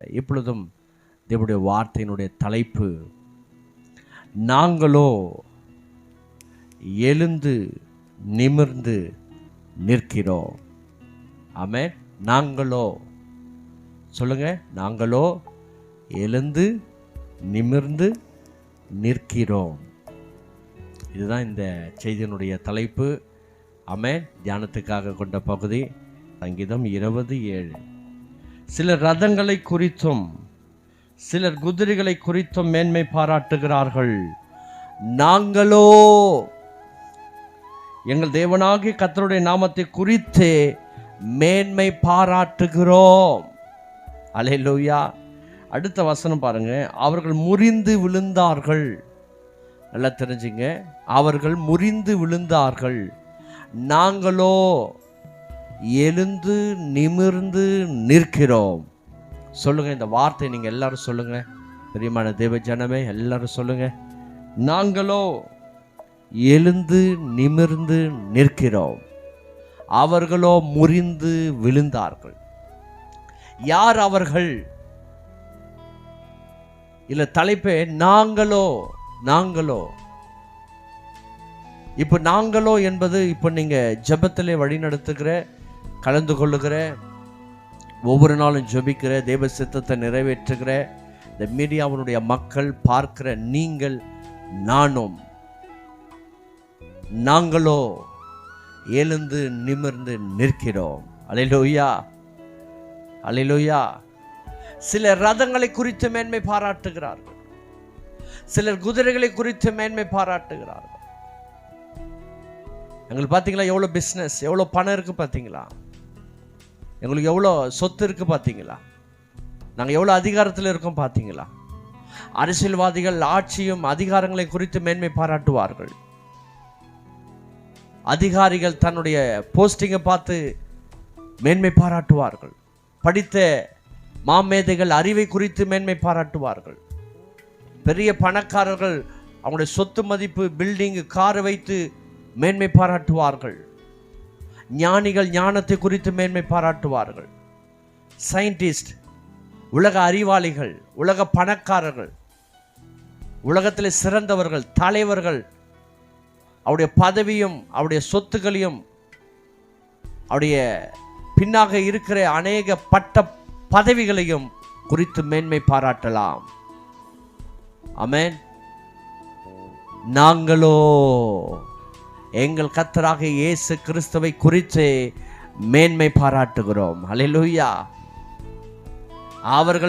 இப்பொழுதும் தேவனுடைய வார்த்தையினுடைய தலைப்பு, நாங்களோ எழுந்து நிமிர்ந்து நிற்கிறோம். ஆமென். நாங்களோ சொல்லுங்க, நாங்களோ எழுந்து நிமிர்ந்து நிற்கிறோம். இதுதான் இந்த செய்தியினுடைய தலைப்பு. ஆமென். தியானத்துக்காக கொண்ட பகுதி சங்கீதம் 27. சிலர் ரதங்களை குறித்தும் சிலர் குதிரைகளை குறித்தும் மேன்மை பாராட்டுகிறார்கள். நாங்களோ எங்கள் தேவனாகிய கர்த்தருடைய நாமத்தை குறித்தே மேன்மை பாராட்டுகிறோம். அல்லேலூயா. அடுத்த வசனம் பாருங்க. அவர்கள் முறிந்து விழுந்தார்கள். நல்லா தெரிஞ்சுங்க, அவர்கள் முறிந்து விழுந்தார்கள். நாங்களோ எழுந்து நிமிர்ந்து நிற்கிறோம். சொல்லுங்க, இந்த வார்த்தை நீங்க எல்லாரும் சொல்லுங்க. பிரியமான தேவ ஜனமே, எல்லாரும் சொல்லுங்க. நாங்களோ எழுந்து நிமிர்ந்து நிற்கிறோம். அவர்களோ முறிந்து விழுந்தார்கள். யார் அவர்கள்? இல்ல தலைப்பே நாங்களோ. நாங்களோ இப்ப நாங்களோ என்பது இப்ப நீங்க ஜெபத்திலே வழி நடத்துகிற, கலந்து கொள்ளுகிற, ஒவ்வொரு நாளும் ஜெபிக்கிற, தேவ சித்தத்தை நிறைவேற்றுகிற இந்த மீடியாவினுடைய மக்கள் பார்க்கிற நீங்கள், நானும், நாங்களோ எழுந்து நிமிர்ந்து நிற்கிறோம். அல்லேலூயா, அல்லேலூயா. சிலர் ரதங்களை குறித்து மேன்மை பாராட்டுகிறார்கள். சிலர் குதிரைகளை குறித்து மேன்மை பாராட்டுகிறார்கள். எங்களுக்கு பார்த்தீங்களா எவ்வளோ பிஸ்னஸ், எவ்வளோ பணம் இருக்கு பார்த்தீங்களா? எங்களுக்கு எவ்வளோ சொத்து இருக்கு பார்த்தீங்களா? நாங்கள் எவ்வளோ அதிகாரத்தில் இருக்கோம் பார்த்தீங்களா? அரசியல்வாதிகள் ஆட்சியும் அதிகாரங்களை குறித்து மேன்மை பாராட்டுவார்கள். அதிகாரிகள் தன்னுடைய போஸ்டிங்கை பார்த்து மேன்மை பாராட்டுவார்கள். படித்த மாமேதைகள் அறிவை குறித்து மேன்மை பாராட்டுவார்கள். பெரிய பணக்காரர்கள் அவங்களுடைய சொத்து மதிப்பு, பில்டிங், காரை வைத்து மேன்மை பாராட்டுவார்கள். ஞானிகள் ஞானத்தை குறித்து மேன்மை பாராட்டுவார்கள். சயின்டிஸ்ட், உலக அறிவாளிகள், உலக பணக்காரர்கள், உலகத்தில் சிறந்தவர்கள், தலைவர்கள், அவருடைய பதவியும் அவருடைய சொத்துக்களையும் அவருடைய பின்னாக இருக்கிற அநேக பட்ட பதவிகளையும் குறித்து மேன்மை பாராட்டலாம். ஆமென். நாங்களோ எங்கள் கர்த்தராகிய இயேசு கிறிஸ்துவை குறித்து மேன்மை பாராட்டுகிறோம். அல்லேலூயா. அவர்கள்